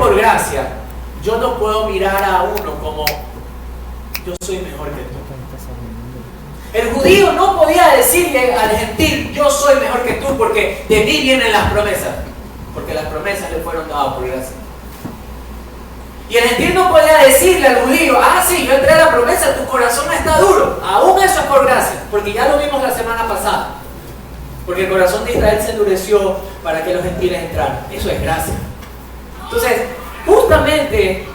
por gracia, yo no puedo mirar a uno como yo soy mejor que tú. El judío no podía decirle al gentil, yo soy mejor que tú porque de mí vienen las promesas. Porque las promesas le fueron dadas por gracia. Y el gentil no podía decirle al judío, sí, yo entré a la promesa, tu corazón está duro. Aún eso es por gracia, porque ya lo vimos la semana pasada. Porque el corazón de Israel se endureció para que los gentiles entraran. Eso es gracia. Entonces, justamente,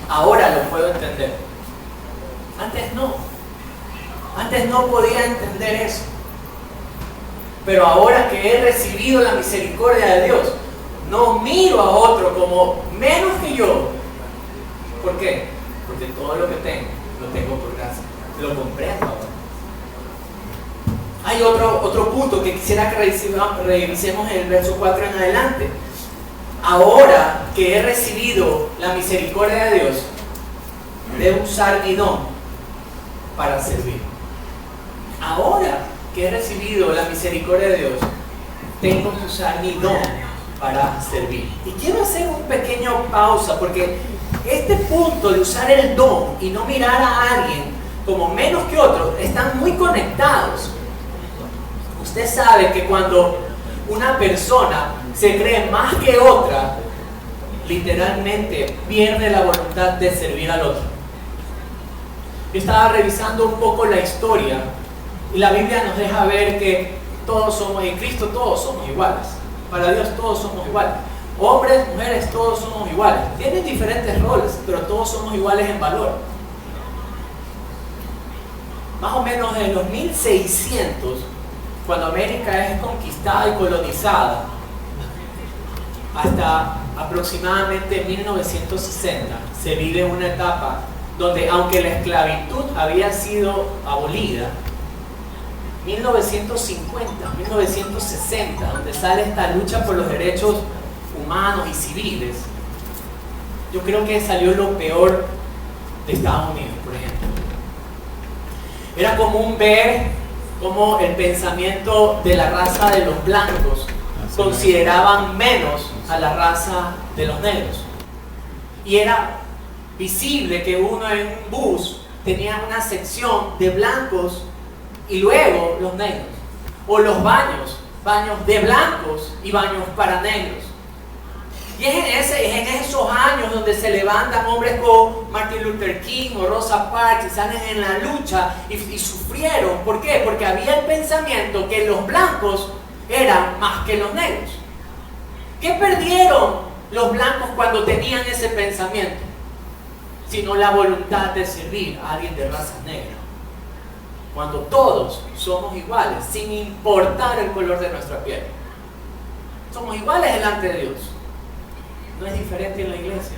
ahora lo puedo entender. Antes no. Antes no podía entender eso. Pero ahora que he recibido la misericordia de Dios, no miro a otro como menos que yo. ¿Por qué? Porque todo lo que tengo, lo tengo por gracia. Lo comprendo ahora. Hay otro punto que quisiera que revisemos en el verso 4 en adelante. Ahora que he recibido la misericordia de Dios, debo usar mi don para servir. Ahora que he recibido la misericordia de Dios, tengo que usar mi don para servir. Y quiero hacer un pequeño pausa porque este punto de usar el don y no mirar a alguien como menos que otro están muy conectados. Usted sabe que cuando una persona se cree más que otra, literalmente pierde la voluntad de servir al otro. Yo estaba revisando un poco la historia y la Biblia nos deja ver que todos somos, en Cristo todos somos iguales. Para Dios todos somos iguales. Hombres, mujeres, todos somos iguales. Tienen diferentes roles, pero todos somos iguales en valor. Más o menos en los 1600, cuando América es conquistada y colonizada, hasta aproximadamente 1960, se vive una etapa donde, aunque la esclavitud había sido abolida, 1950, 1960, donde sale esta lucha por los derechos humanos y civiles, yo creo que salió lo peor de Estados Unidos, por ejemplo. Era común ver cómo el pensamiento de la raza de los blancos consideraban menos a la raza de los negros. Y era visible que uno en un bus tenía una sección de blancos y luego los negros. O los baños de blancos y baños para negros. Y es en esos años donde se levantan hombres como Martin Luther King o Rosa Parks y salen en la lucha y sufrieron. ¿Por qué? Porque había el pensamiento que los blancos eran más que los negros. ¿Qué perdieron los blancos cuando tenían ese pensamiento? Sino la voluntad de servir a alguien de raza negra. Cuando todos somos iguales, sin importar el color de nuestra piel. Somos iguales delante de Dios. No es diferente en la iglesia,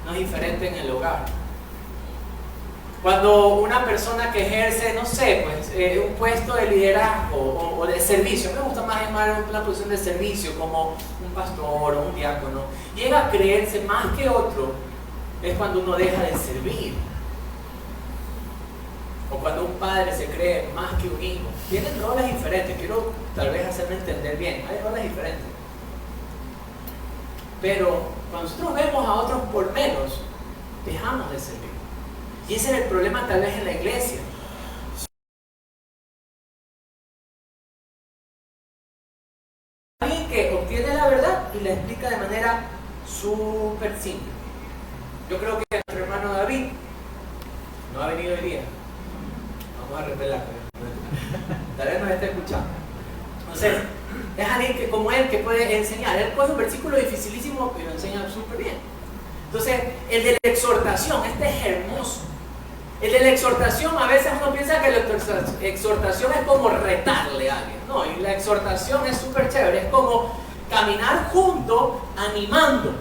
no es diferente en el hogar. Cuando una persona que ejerce, no sé, pues, un puesto de liderazgo o de servicio, me gusta más llamar una posición de servicio como un pastor o un diácono, llega a creerse más que otro, es cuando uno deja de servir. O cuando un padre se cree más que un hijo. Tienen roles diferentes, quiero tal vez hacerme entender bien, hay roles diferentes. Pero cuando nosotros vemos a otros por menos, dejamos de servir. Y ese es el problema tal vez en la iglesia. Alguien que obtiene la verdad y la explica de manera súper simple. Yo creo que nuestro hermano David no ha venido hoy día. Vamos a revelar. Tal vez nos esté escuchando. Entonces, es alguien que, como él, que puede enseñar. Él coge un versículo dificilísimo y lo enseña súper bien. Entonces, el de la exhortación, este es hermoso. El de la exhortación, a veces uno piensa que la exhortación es como retarle a alguien. No, y la exhortación es súper chévere. Es como caminar junto, animando.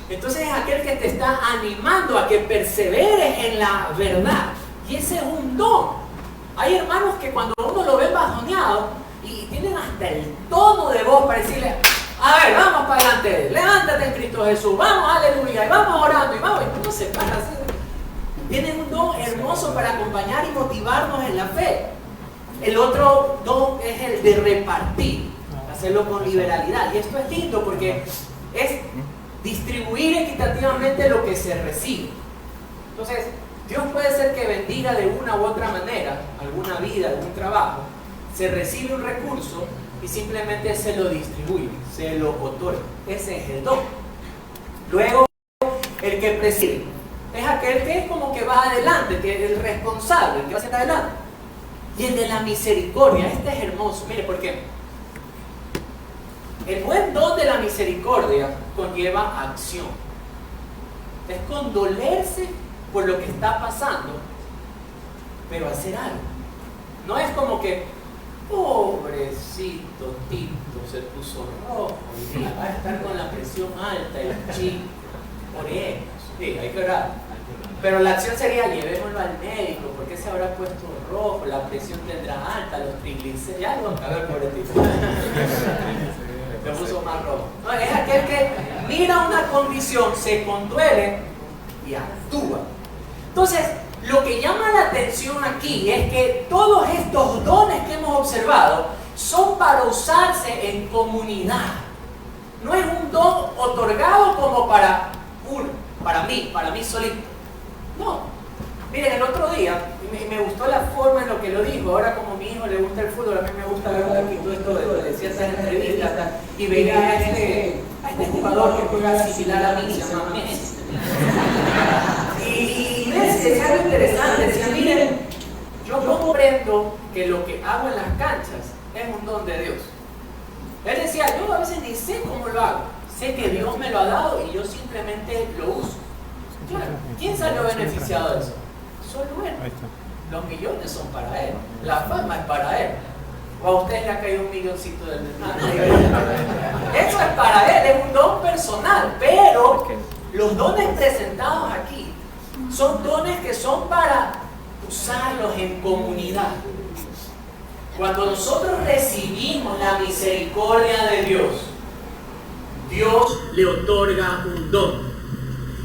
Entonces es aquel que te está animando a que perseveres en la verdad. Y ese es un don. Hay hermanos que cuando uno lo ve bajoneado y tienen hasta el tono de voz para decirle, a ver, vamos para adelante, levántate en Cristo Jesús, vamos, aleluya, y vamos orando, y vamos, y uno se para así. Tienen un don hermoso para acompañar y motivarnos en la fe. El otro don es el de repartir, hacerlo con liberalidad. Y esto es lindo porque es distribuir equitativamente lo que se recibe. Entonces, Dios puede ser que bendiga de una u otra manera alguna vida, algún trabajo, se recibe un recurso y simplemente se lo distribuye, se lo otorga. Ese es el don. Luego, el que preside es aquel que es como que va adelante, que es el responsable, el que va hacia adelante. Y el de la misericordia, este es hermoso. Mire, ¿por qué? El buen don de la misericordia conlleva acción. Es condolerse por lo que está pasando, pero hacer algo. No es como que, pobrecito Tito, se puso rojo y va a estar con la presión alta y el chico, oremos. Sí, hay que orar. Pero la acción sería, llevémoslo al médico, porque se habrá puesto rojo, la presión tendrá alta, los triglicéridos, ya lo van a ver, pobrecito. Se puso más rojo. No, es aquel que mira una condición, se conduele y actúa. Entonces, lo que llama la atención aquí es que todos estos dones que hemos observado son para usarse en comunidad. No es un don otorgado como para uno, para mí solito. No. Miren, el otro día, me gustó la forma en lo que lo dijo. Ahora, como a mi hijo le gusta el fútbol, a mí me gusta ver aquí todo esto de ciertas entrevistas y veía a este jugador que juega similar a mí, se llama Messi. Y decía algo interesante, decía, miren, yo comprendo que lo que hago en las canchas es un don de Dios. Él decía, yo a veces ni sé cómo lo hago, sé que Dios me lo ha dado y yo simplemente lo uso. Claro, ¿quién salió beneficiado de eso? Solo él. Los millones son para él, la fama es para él. O a usted le ha caído un milloncito del mercado. Eso es para él, es un don personal, pero los dones presentados aquí son dones que son para usarlos en comunidad. Cuando nosotros recibimos la misericordia de Dios, Dios le otorga un don.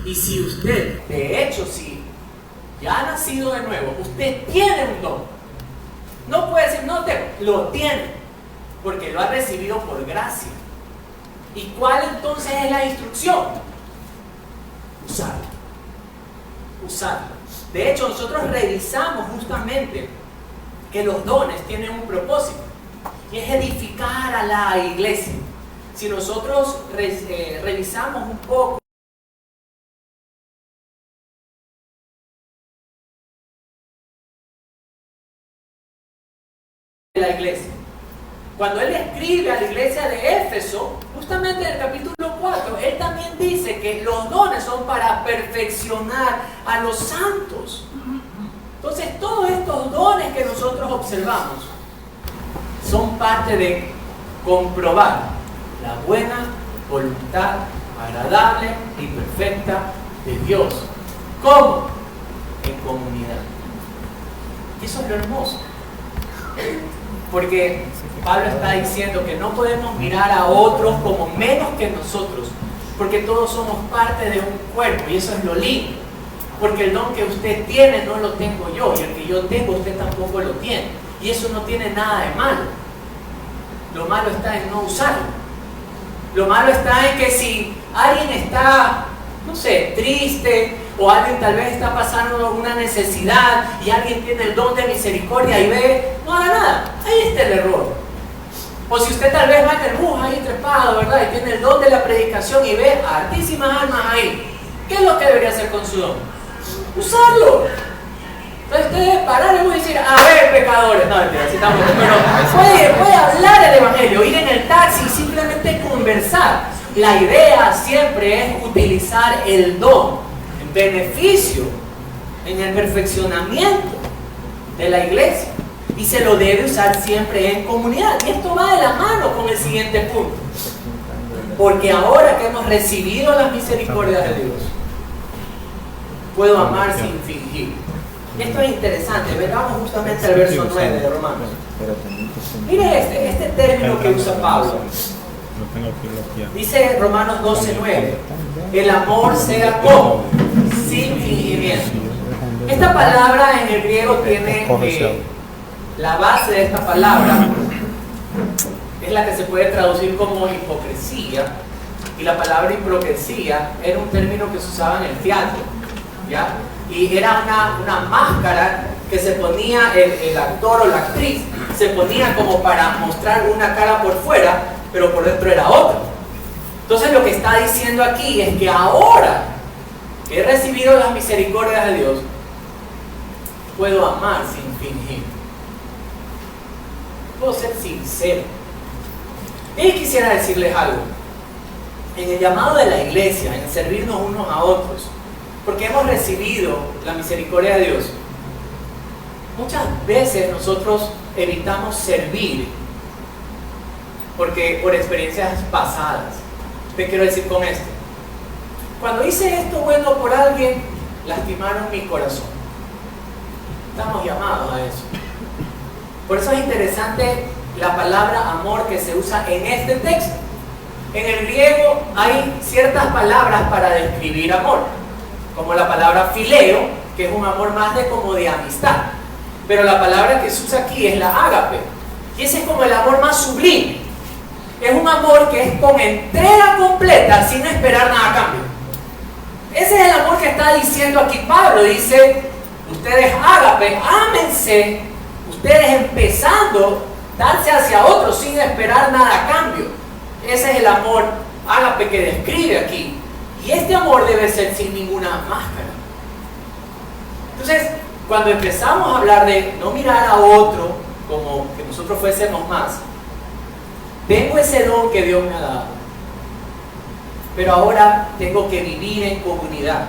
Y si usted, de hecho, si ya ha nacido de nuevo, usted tiene un don. No puede decir, no tengo, lo tiene, porque lo ha recibido por gracia. ¿Y cuál entonces es la instrucción? Usarlo. Usarlo. De hecho, nosotros revisamos justamente que los dones tienen un propósito, y es edificar a la iglesia. Si nosotros revisamos un poco de la iglesia, cuando él escribe a la iglesia de Éfeso, justamente en el capítulo 4, él también dice que los dones son para perfeccionar a los santos. Entonces, todos estos dones que nosotros observamos son parte de comprobar la buena voluntad agradable y perfecta de Dios. ¿Cómo? En comunidad. Eso es lo hermoso. Porque Pablo está diciendo que no podemos mirar a otros como menos que nosotros, porque todos somos parte de un cuerpo, y eso es lo lindo. Porque el don que usted tiene no lo tengo yo, y el que yo tengo usted tampoco lo tiene, y eso no tiene nada de malo. Lo malo está en no usarlo. Lo malo está en que si alguien está, no sé, triste, o alguien tal vez está pasando una necesidad y alguien tiene el don de misericordia y ve, no haga nada, ahí está el error. O si usted tal vez va en el bus ahí trepado, ¿verdad? Y tiene el don de la predicación y ve a hartísimas almas ahí, ¿qué es lo que debería hacer con su don? Usarlo. Entonces usted debe parar y voy a decir, a ver, pecadores, no, mentira, si estamos, pero puede hablar el evangelio, ir en el taxi y simplemente conversar. La idea siempre es utilizar el don en beneficio, en el perfeccionamiento de la iglesia, y se lo debe usar siempre en comunidad. Y esto va de la mano con el siguiente punto, porque ahora que hemos recibido las misericordias de Dios, puedo amar sin fingir. Esto es interesante. Veamos justamente el verso 9 de Romanos. Mire este término que usa Pablo. Dice Romanos 12:9, el amor sea como sin fingimiento. Esta palabra en el griego tiene la base de esta palabra es la que se puede traducir como hipocresía, Y la palabra hipocresía era un término que se usaba en el teatro, ¿ya? Y era una máscara que se ponía el actor o la actriz, se ponía como para mostrar una cara por fuera, pero por dentro era otra. Entonces lo que está diciendo aquí es que ahora que he recibido las misericordias de Dios, puedo amar sin fingir. Puedo ser sincero. Y quisiera decirles algo. En el llamado de la iglesia, en servirnos unos a otros, porque hemos recibido la misericordia de Dios, muchas veces nosotros evitamos servir porque por experiencias pasadas. ¿Qué quiero decir con esto? Cuando hice esto bueno por alguien, lastimaron mi corazón. Estamos llamados a eso. Por eso es interesante la palabra amor que se usa en este texto. En el griego hay ciertas palabras para describir amor, como la palabra fileo, que es un amor más como de amistad. Pero la palabra que se usa aquí es la ágape, y ese es como el amor más sublime. Es un amor que es con entrega completa, sin esperar nada a cambio. Ese es el amor que está diciendo aquí Pablo. Dice, ustedes ágape, ámense, ustedes empezando, darse hacia otros sin esperar nada a cambio. Ese es el amor ágape que describe aquí. Y este amor debe ser sin ninguna máscara. Entonces, cuando empezamos a hablar de no mirar a otro como que nosotros fuésemos más, tengo ese don que Dios me ha dado, pero ahora tengo que vivir en comunidad.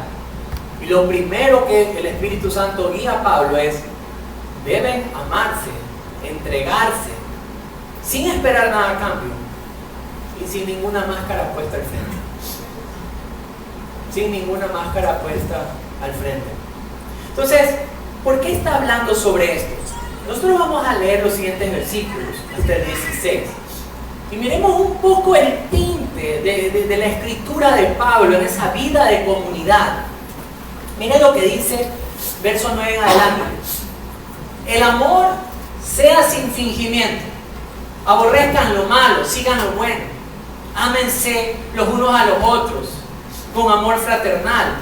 Y lo primero que el Espíritu Santo guía a Pablo es: deben amarse, entregarse, sin esperar nada a cambio y sin ninguna máscara puesta al frente. Sin ninguna máscara puesta al frente. Entonces, ¿por qué está hablando sobre esto? Nosotros vamos a leer los siguientes versículos, hasta el 16. Y miremos un poco el tinte de la escritura de Pablo en esa vida de comunidad. Miren lo que dice, verso 9 en adelante. El amor sea sin fingimiento. Aborrezcan lo malo, sigan lo bueno. Ámense los unos a los otros con amor fraternal.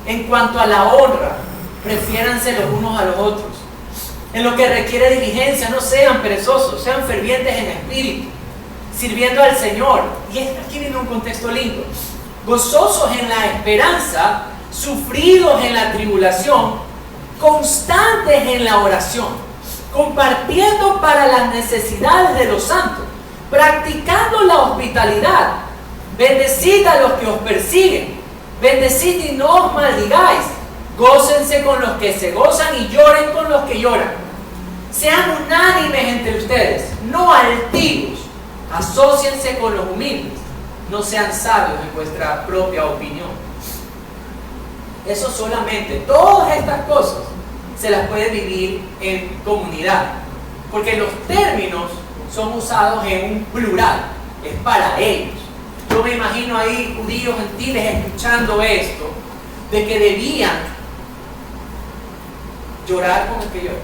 En cuanto a la honra, prefiéranse los unos a los otros. En lo que requiere diligencia, no sean perezosos, sean fervientes en espíritu, sirviendo al Señor. Y aquí viene un contexto lindo. Gozosos en la esperanza, sufridos en la tribulación, constantes en la oración, compartiendo para las necesidades de los santos, practicando la hospitalidad. Bendecid a los que os persiguen, bendecid y no os maldigáis. Gócense con los que se gozan y lloren con los que lloran. Sean unánimes entre ustedes, no altivos. Asóciense con los humildes, no sean sabios en vuestra propia opinión. Eso solamente, todas estas cosas se las puede vivir en comunidad, porque los términos son usados en un plural, es para ellos. Yo me imagino ahí judíos gentiles escuchando esto, de que debían llorar con el que llora.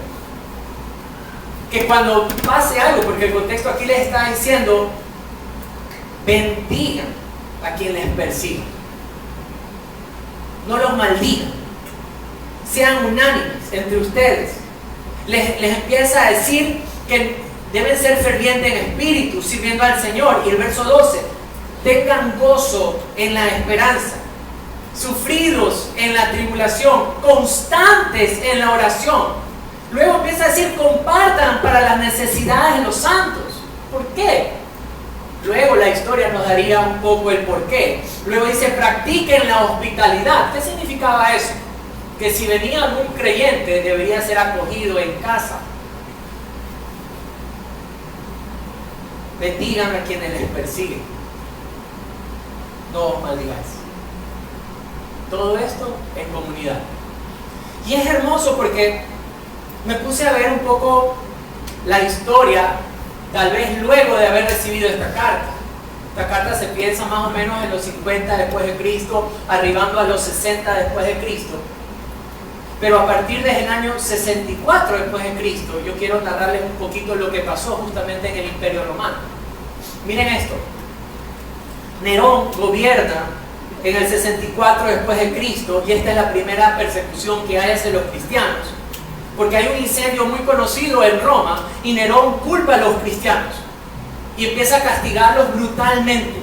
Que cuando pase algo, porque el contexto aquí les está diciendo, bendigan a quien les persigue, no los maldigan, sean unánimes entre ustedes. Les empieza a decir que deben ser fervientes en espíritu, sirviendo al Señor. Y el verso 12, tengan gozo en la esperanza, sufridos en la tribulación, constantes en la oración. Luego empieza a decir, compartan para las necesidades de los santos. ¿Por qué? Luego la historia nos daría un poco el por qué. Luego dice, practiquen la hospitalidad. ¿Qué significaba eso? Que si venía algún creyente, debería ser acogido en casa. Bendigan a quienes les persiguen, no os maldigáis. Todo esto en comunidad. Y es hermoso porque me puse a ver un poco la historia, tal vez luego de haber recibido esta carta. Esta carta se piensa más o menos en los 50 después de Cristo, arribando a los 60 después de Cristo. Pero a partir del año 64 después de Cristo, yo quiero narrarles un poquito lo que pasó justamente en el Imperio Romano. Miren esto. Nerón gobierna en el 64 después de Cristo, y esta es la primera persecución que hay hacia los cristianos, porque hay un incendio muy conocido en Roma y Nerón culpa a los cristianos y empieza a castigarlos brutalmente.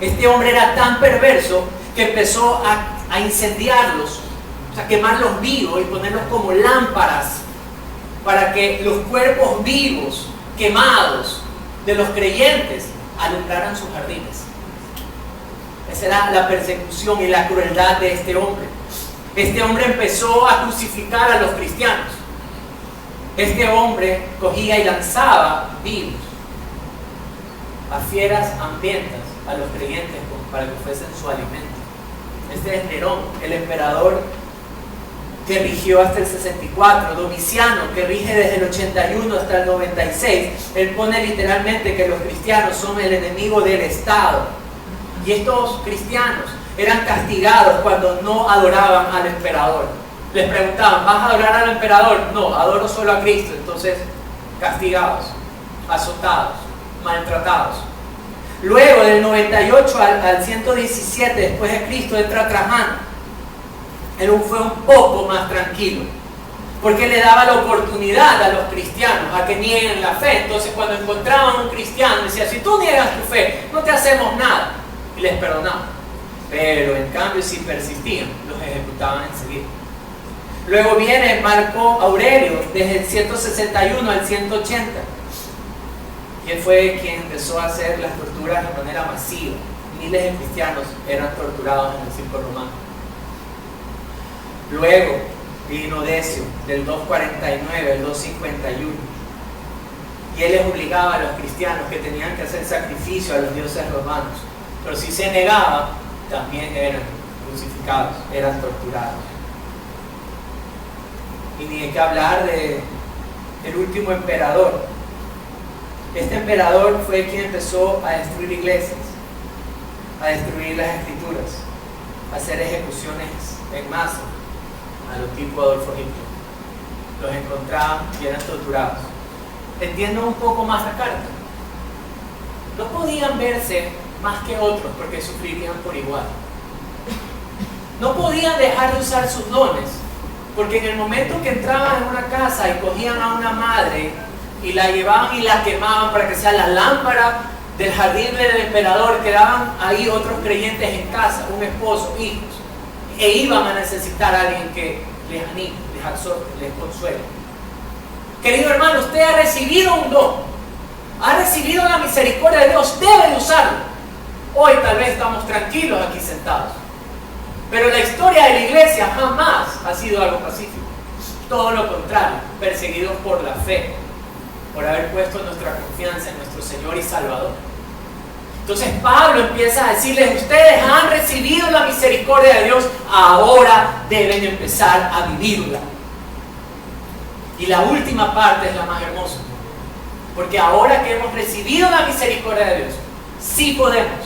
Este hombre era tan perverso que empezó a incendiarlos, a quemarlos vivos y ponerlos como lámparas para que los cuerpos vivos, quemados de los creyentes, alumbraran sus jardines. Esa era la persecución y la crueldad de este hombre. Este hombre empezó a crucificar a los cristianos. Este hombre cogía y lanzaba vivos a fieras hambrientas a los creyentes para que fuesen su alimento. Este es Nerón, el emperador que rigió hasta el 64, Domiciano, que rige desde el 81 hasta el 96. Él pone literalmente que los cristianos son el enemigo del Estado. Y estos cristianos eran castigados cuando no adoraban al emperador. Les preguntaban, ¿vas a adorar al emperador? No, adoro solo a Cristo. Entonces, castigados, azotados, maltratados. Luego, del 98 al 117 después de Cristo, entra Trajano. Él fue un poco más tranquilo, porque le daba la oportunidad a los cristianos a que nieguen la fe. Entonces, cuando encontraban un cristiano, decía, si tú niegas tu fe, no te hacemos nada, y les perdonaban. Pero en cambio, si persistían, los ejecutaban enseguida. Luego viene Marco Aurelio, desde el 161 al 180, y él fue quien empezó a hacer las torturas de manera masiva. Miles de cristianos eran torturados en el circo romano. Luego vino Decio, del 249 al 251, y él les obligaba a los cristianos que tenían que hacer sacrificio a los dioses romanos, pero si se negaban, también eran crucificados, eran torturados. Y ni hay que hablar del último emperador. Este emperador fue quien empezó a destruir iglesias, a destruir las escrituras, a hacer ejecuciones en masa, a los tipo Adolfo Hitler. Los encontraban y eran torturados. Entiendo un poco más la carta. No podían verse más que otros porque sufrirían por igual. No podían dejar de usar sus dones, porque en el momento que entraban en una casa y cogían a una madre y la llevaban y la quemaban para que sea la lámpara del jardín del emperador, quedaban ahí otros creyentes en casa, un esposo, hijos, e iban a necesitar a alguien que les anime, les absorbe, les consuele. Querido hermano, usted ha recibido un don, ha recibido la misericordia de Dios, debe de usarlo. Hoy tal vez estamos tranquilos aquí sentados, pero la historia de la iglesia jamás ha sido algo pacífico. Todo lo contrario, perseguidos por la fe, por haber puesto nuestra confianza en nuestro Señor y Salvador. Entonces Pablo empieza a decirles, ustedes han recibido la misericordia de Dios, ahora deben empezar a vivirla. Y la última parte es la más hermosa, porque ahora que hemos recibido la misericordia de Dios, sí podemos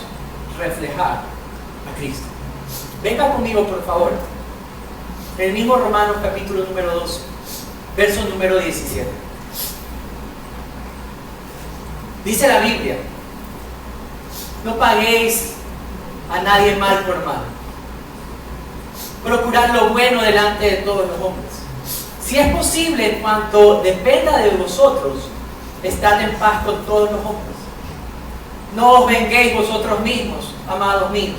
reflejar a Cristo. Venga conmigo, por favor. El mismo Romanos capítulo número 12, verso número 17. Dice la Biblia, no paguéis a nadie mal por mal. Procurad lo bueno delante de todos los hombres. Si es posible, en cuanto dependa de vosotros, estad en paz con todos los hombres. No os venguéis vosotros mismos, amados míos.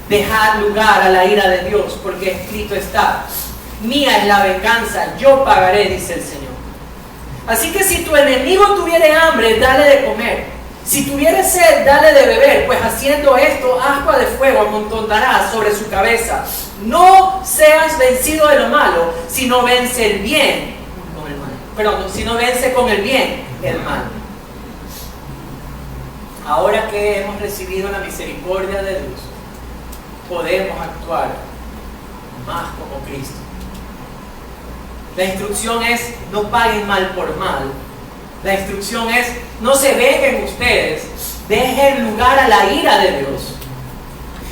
Dejad lugar a la ira de Dios, porque escrito está, mía es la venganza, yo pagaré, dice el Señor. Así que si tu enemigo tuviere hambre, dale de comer. Si tuviere sed, dale de beber, pues haciendo esto, agua de fuego amontonarás sobre su cabeza. No seas vencido de lo malo, sino vence el bien con el mal. Perdón, sino vence con el bien el mal. Ahora que hemos recibido la misericordia de Dios, podemos actuar más como Cristo. La instrucción es, no paguen mal por mal. La instrucción es, no se vengan ustedes, dejen lugar a la ira de Dios.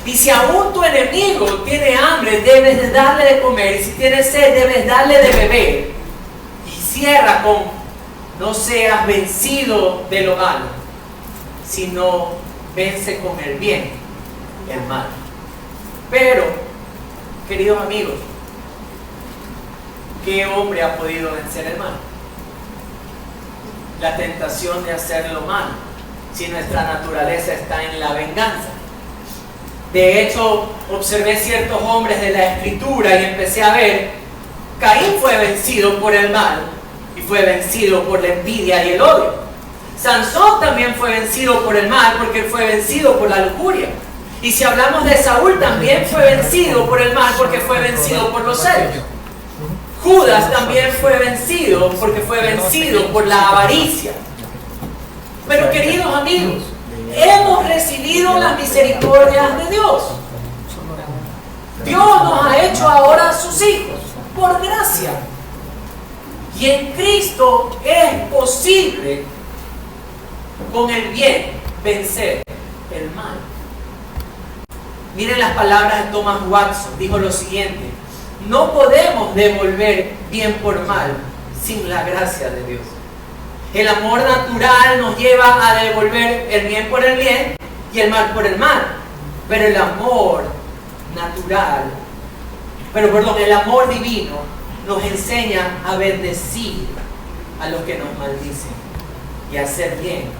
Y si aún tu enemigo tiene hambre, debes de darle de comer. Y si tiene sed, debes darle de beber. Y cierra con, no seas vencido de lo malo, sino vence con el bien el mal. Pero, queridos amigos, ¿qué hombre ha podido vencer el mal? La tentación de hacer lo malo, si nuestra naturaleza está en la venganza. De hecho, observé ciertos hombres de la Escritura y empecé a ver, Caín fue vencido por el mal y fue vencido por la envidia y el odio. Sansón también fue vencido por el mal porque él fue vencido por la lujuria. Y si hablamos de Saúl, también fue vencido por el mal porque fue vencido por los celos. Judas también fue vencido porque fue vencido por la avaricia. Pero queridos amigos, hemos recibido las misericordias de Dios. Dios nos ha hecho ahora sus hijos por gracia. Y en Cristo es posible con el bien vencer el mal. Miren las palabras de Thomas Watson. Dijo lo siguiente: no podemos devolver bien por mal sin la gracia de Dios. El amor natural nos lleva a devolver el bien por el bien y el mal por el mal. Pero el amor natural, el amor divino nos enseña a bendecir a los que nos maldicen y a hacer bien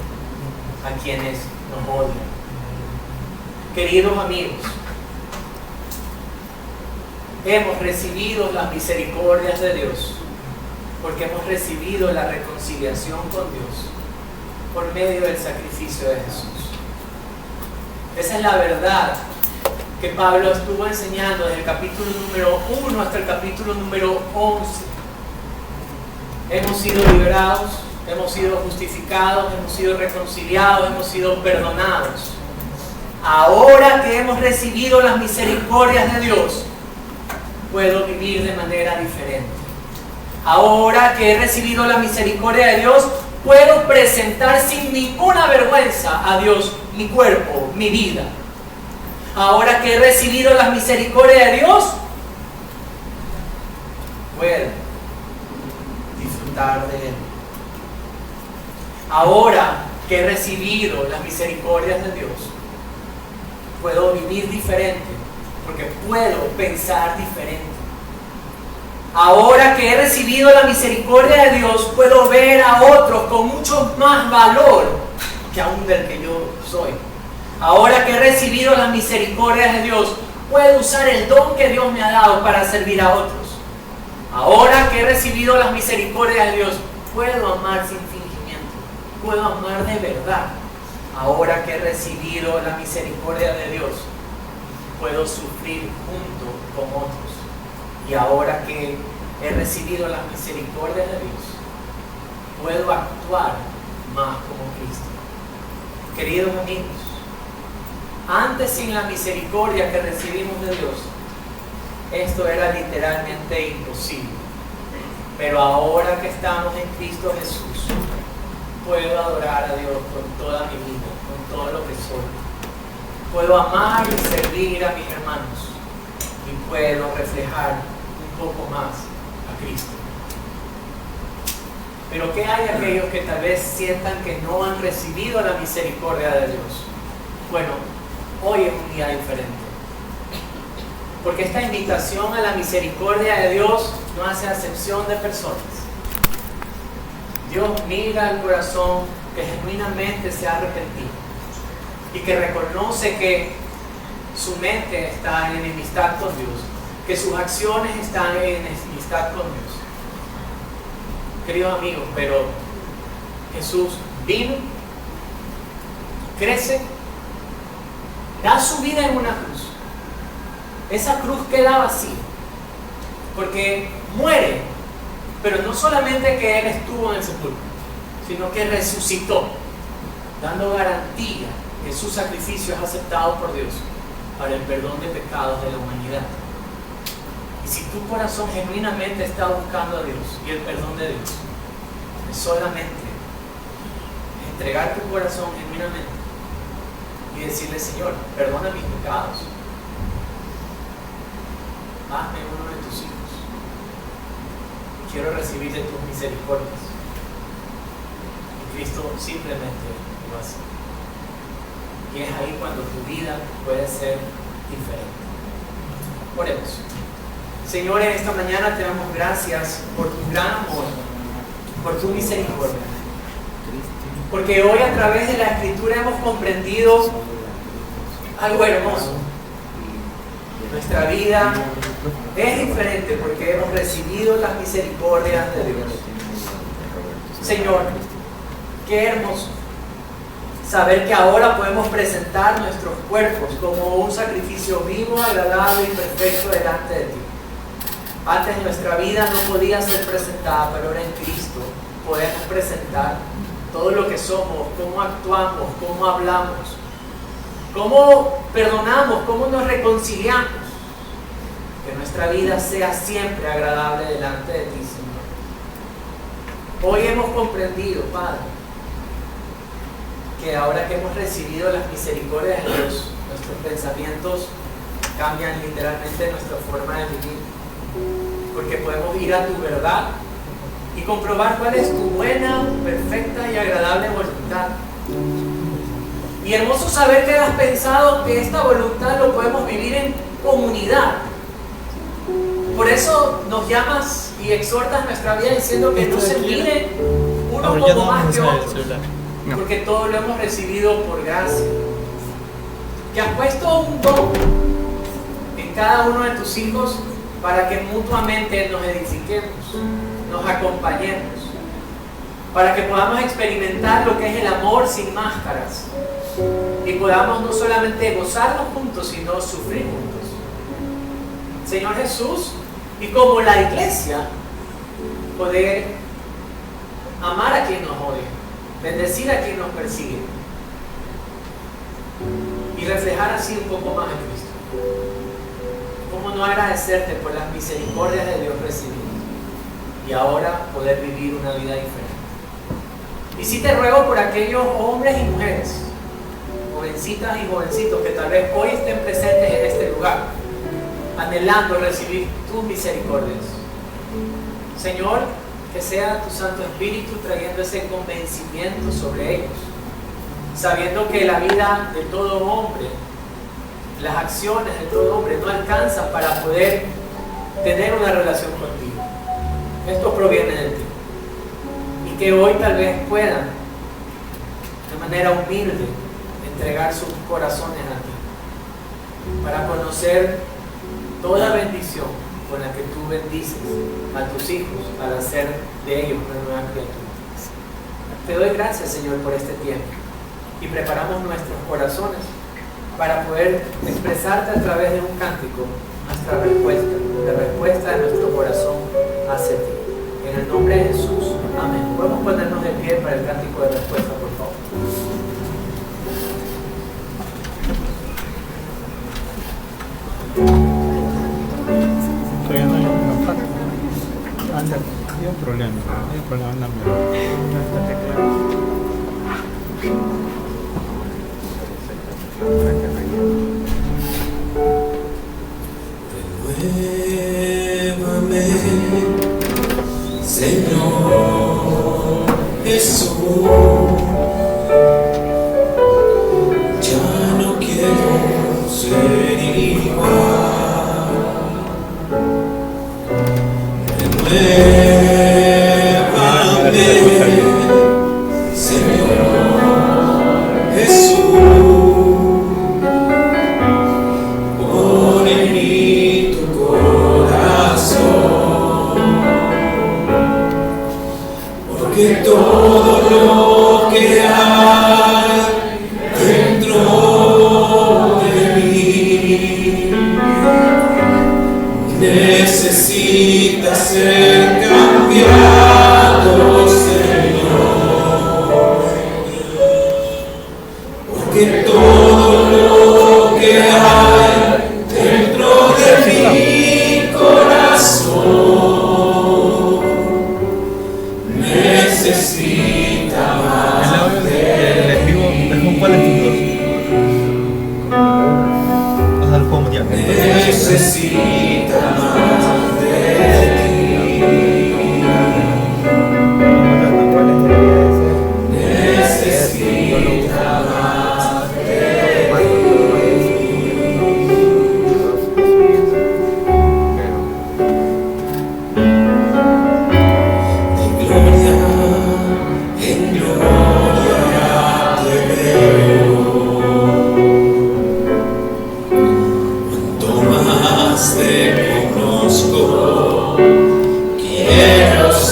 a quienes nos odian. Queridos amigos, hemos recibido las misericordias de Dios porque hemos recibido la reconciliación con Dios por medio del sacrificio de Jesús. Esa es la verdad que Pablo estuvo enseñando desde el capítulo número 1 hasta el capítulo número 11. Hemos sido liberados, hemos sido justificados, hemos sido reconciliados, hemos sido perdonados. Ahora que hemos recibido las misericordias de Dios, puedo vivir de manera diferente. Ahora que he recibido la misericordia de Dios, puedo presentar sin ninguna vergüenza a Dios mi cuerpo, mi vida. Ahora que he recibido la misericordia de Dios, puedo disfrutar de Él. Ahora que he recibido las misericordias de Dios, puedo vivir diferente porque puedo pensar diferente. Ahora que he recibido la misericordia de Dios, puedo ver a otros con mucho más valor que aún del que yo soy. Ahora que he recibido las misericordias de Dios, puedo usar el don que Dios me ha dado para servir a otros. Ahora que he recibido las misericordias de Dios, puedo amar sin fingimiento, puedo amar de verdad. Ahora que he recibido la misericordia de Dios, puedo sufrir junto con otros. Y ahora que he recibido las misericordias de Dios, puedo actuar más como Cristo. Queridos amigos, antes sin la misericordia que recibimos de Dios, esto era literalmente imposible. Pero ahora que estamos en Cristo Jesús, puedo adorar a Dios con toda mi vida, con todo lo que soy. Puedo amar y servir a mis hermanos y puedo reflejar un poco más a Cristo. Pero ¿qué hay de aquellos que tal vez sientan que no han recibido la misericordia de Dios? Bueno, hoy es un día diferente. Porque esta invitación a la misericordia de Dios no hace acepción de personas. Dios mira al corazón que genuinamente se ha arrepentido y que reconoce que su mente está en enemistad con Dios, que sus acciones están en enemistad con Dios. Queridos amigos, pero Jesús vino, crece, da su vida en una cruz. Esa cruz queda vacía, porque muere, pero no solamente que Él estuvo en el sepulcro, sino que resucitó, dando garantía que su sacrificio es aceptado por Dios para el perdón de pecados de la humanidad. Y si tu corazón genuinamente está buscando a Dios y el perdón de Dios, es solamente entregar tu corazón genuinamente y decirle: Señor, perdona mis pecados, hazme uno de tus hijos, quiero recibir de tus misericordias. Y Cristo simplemente lo hace. Y es ahí cuando tu vida puede ser diferente. Oremos. Señor, en esta mañana te damos gracias por tu gran amor, por tu misericordia. Porque hoy a través de la Escritura hemos comprendido algo hermoso. Nuestra vida es diferente porque hemos recibido las misericordias de Dios. Señor, qué hermoso saber que ahora podemos presentar nuestros cuerpos como un sacrificio vivo, agradable y perfecto delante de ti. Antes nuestra vida no podía ser presentada, pero ahora en Cristo podemos presentar todo lo que somos, cómo actuamos, cómo hablamos, cómo perdonamos, cómo nos reconciliamos. Que nuestra vida sea siempre agradable delante de ti, Señor. Hoy hemos comprendido, Padre, que ahora que hemos recibido las misericordias de Dios, nuestros pensamientos cambian literalmente nuestra forma de vivir, porque podemos ir a tu verdad y comprobar cuál es tu buena, perfecta y agradable voluntad. Y hermoso saber que has pensado que esta voluntad lo podemos vivir en comunidad. Por eso nos llamas y exhortas nuestra vida diciendo que no se mire uno como más que otro, porque todo lo hemos recibido por gracia. Que has puesto un don en cada uno de tus hijos para que mutuamente nos edifiquemos, nos acompañemos, para que podamos experimentar lo que es el amor sin máscaras y podamos no solamente gozarnos juntos, sino sufrir juntos. Señor Jesús, y como la iglesia, poder amar a quien nos odia, bendecir a quien nos persigue y reflejar así un poco más a Cristo. ¿Cómo no agradecerte por las misericordias de Dios recibidas y ahora poder vivir una vida diferente? Y sí te ruego por aquellos hombres y mujeres, jovencitas y jovencitos que tal vez hoy estén presentes en este lugar, anhelando recibir tus misericordias. Señor, que sea tu Santo Espíritu trayendo ese convencimiento sobre ellos, sabiendo que la vida de todo hombre, las acciones de todo hombre no alcanzan para poder tener una relación contigo. Esto proviene de ti. Y que hoy tal vez puedan, de manera humilde, entregar sus corazones a ti, para conocer toda bendición con la que tú bendices a tus hijos para hacer de ellos una nueva criatura. Te doy gracias, Señor, por este tiempo y preparamos nuestros corazones para poder expresarte a través de un cántico nuestra respuesta, la respuesta de nuestro corazón hacia ti. En el nombre de Jesús, amén. Podemos ponernos de pie para el cántico de respuesta, por favor. Todavía no hay una parte. Anda, hay un problema, anda Renuévame, Señor Jesús, ya no quiero ser igual. Renuévame, Señor Jesús, pon en mí tu corazón, porque todo lo que hay dentro de mí necesita ser cambiado, Señor, porque todo lo que hay dentro de mi corazón necesita más el audio de del vivo es con cuál es tu dos. O sea, lo puedo mutear. necesita más de ti.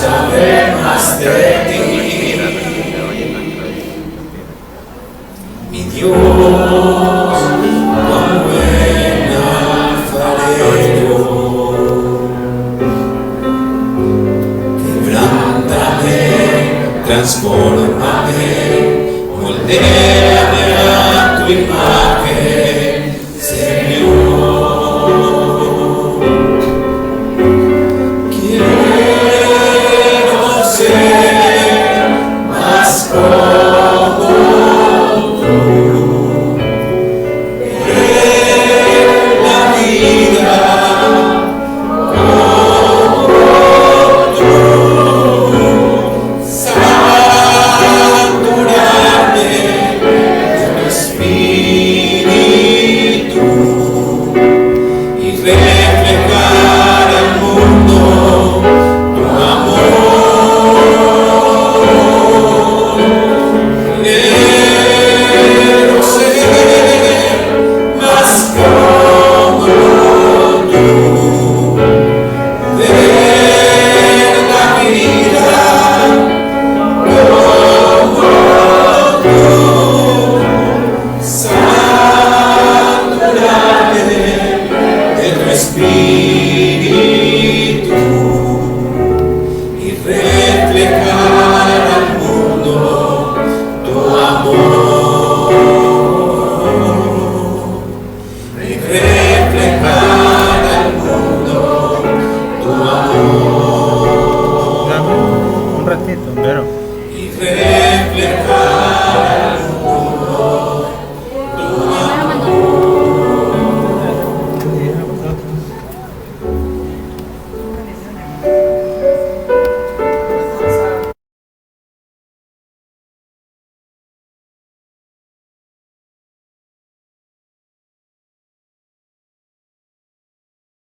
saber más de ti. Mi Dios, cuán buen alfarero, quebrántame, transfórmame, moldéame a tu imagen, Señor. Quiero ser más como tú. En la vida como tú. Saturarme de tu espíritu y reflejar al mundo tu amor. Quiero ser más como tú, ver la vida como tú, saturarme de tu espíritu y reflejar al mundo tu amor. Y reflejar